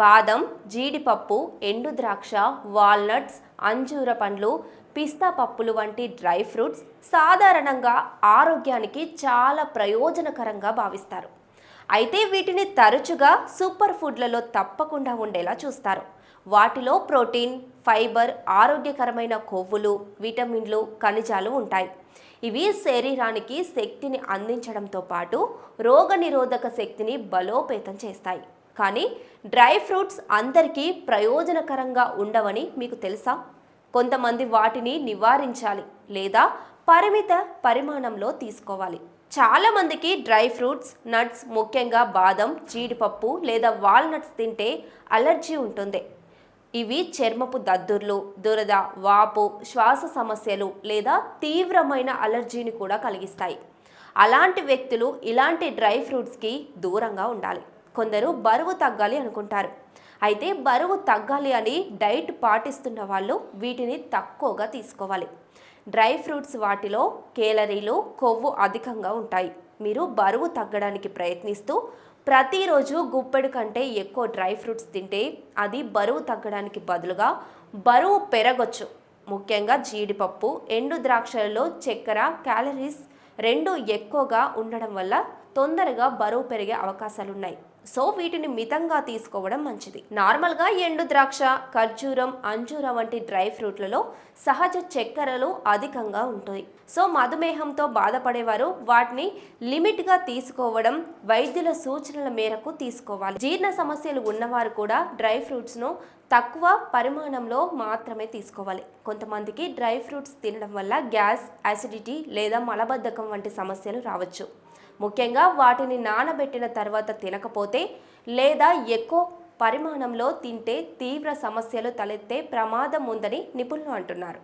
బాదం, జీడిపప్పు, ఎండు ద్రాక్ష, వాల్నట్స్, అంజూర పండ్లు, పిస్తా పప్పులు వంటి డ్రై ఫ్రూట్స్ సాధారణంగా ఆరోగ్యానికి చాలా ప్రయోజనకరంగా భావిస్తారు. అయితే వీటిని తరచుగా సూపర్ ఫుడ్లలో తప్పకుండా ఉండేలా చూస్తారు. వాటిలో ప్రోటీన్, ఫైబర్, ఆరోగ్యకరమైన కొవ్వులు, విటమిన్లు, ఖనిజాలు ఉంటాయి. ఇవి శరీరానికి శక్తిని అందించడంతో పాటు రోగనిరోధక శక్తిని బలోపేతం చేస్తాయి. కానీ డ్రై ఫ్రూట్స్ అందరికీ ప్రయోజనకరంగా ఉండవని మీకు తెలుసా? కొంతమంది వాటిని నివారించాలి లేదా పరిమిత పరిమాణంలో తీసుకోవాలి. చాలా మందికి డ్రై ఫ్రూట్స్, నట్స్, ముఖ్యంగా బాదం, జీడిపప్పు లేదా వాల్నట్స్ తింటే అలర్జీ ఉంటుంది. ఇవి చర్మపు దద్దుర్లు, దురద, వాపు, శ్వాస సమస్యలు లేదా తీవ్రమైన అలర్జీని కూడా కలిగిస్తాయి. అలాంటి వ్యక్తులు ఇలాంటి డ్రై ఫ్రూట్స్కి దూరంగా ఉండాలి. కొందరు బరువు తగ్గాలి అనుకుంటారు. అయితే బరువు తగ్గాలి అని డైట్ పాటిస్తున్న వాళ్ళు వీటిని తక్కువగా తీసుకోవాలి. డ్రై ఫ్రూట్స్ వాటిలో కేలరీలు, కొవ్వు అధికంగా ఉంటాయి. మీరు బరువు తగ్గడానికి ప్రయత్నిస్తూ ప్రతిరోజు గుప్పెడు కంటే ఎక్కువ డ్రై ఫ్రూట్స్ తింటే అది బరువు తగ్గడానికి బదులుగా బరువు పెరగొచ్చు. ముఖ్యంగా జీడిపప్పు, ఎండు ద్రాక్షలలో చక్కెర, క్యాలరీస్ రెండు ఎక్కువగా ఉండడం వల్ల తొందరగా బరువు పెరిగే అవకాశాలున్నాయి. సో వీటిని మితంగా తీసుకోవడం మంచిది. నార్మల్గా ఎండు ద్రాక్ష, ఖర్జూరం, అంజూర వంటి డ్రై ఫ్రూట్లలో సహజ చక్కెరలు అధికంగా ఉంటాయి. సో మధుమేహంతో బాధపడేవారు వాటిని లిమిట్గా తీసుకోవడం, వైద్యుల సూచనల మేరకు తీసుకోవాలి. జీర్ణ సమస్యలు ఉన్నవారు కూడా డ్రై ఫ్రూట్స్ను తక్కువ పరిమాణంలో మాత్రమే తీసుకోవాలి. కొంతమందికి డ్రై ఫ్రూట్స్ తినడం వల్ల గ్యాస్, యాసిడిటీ లేదా మలబద్ధకం వంటి సమస్యలు రావచ్చు. ముఖ్యంగా వాటిని నానబెట్టిన తర్వాత తినకపోతే లేదా ఎక్కువ పరిమాణంలో తింటే తీవ్ర సమస్యలు తలెత్తే ప్రమాదం ఉందని నిపుణులు అంటున్నారు.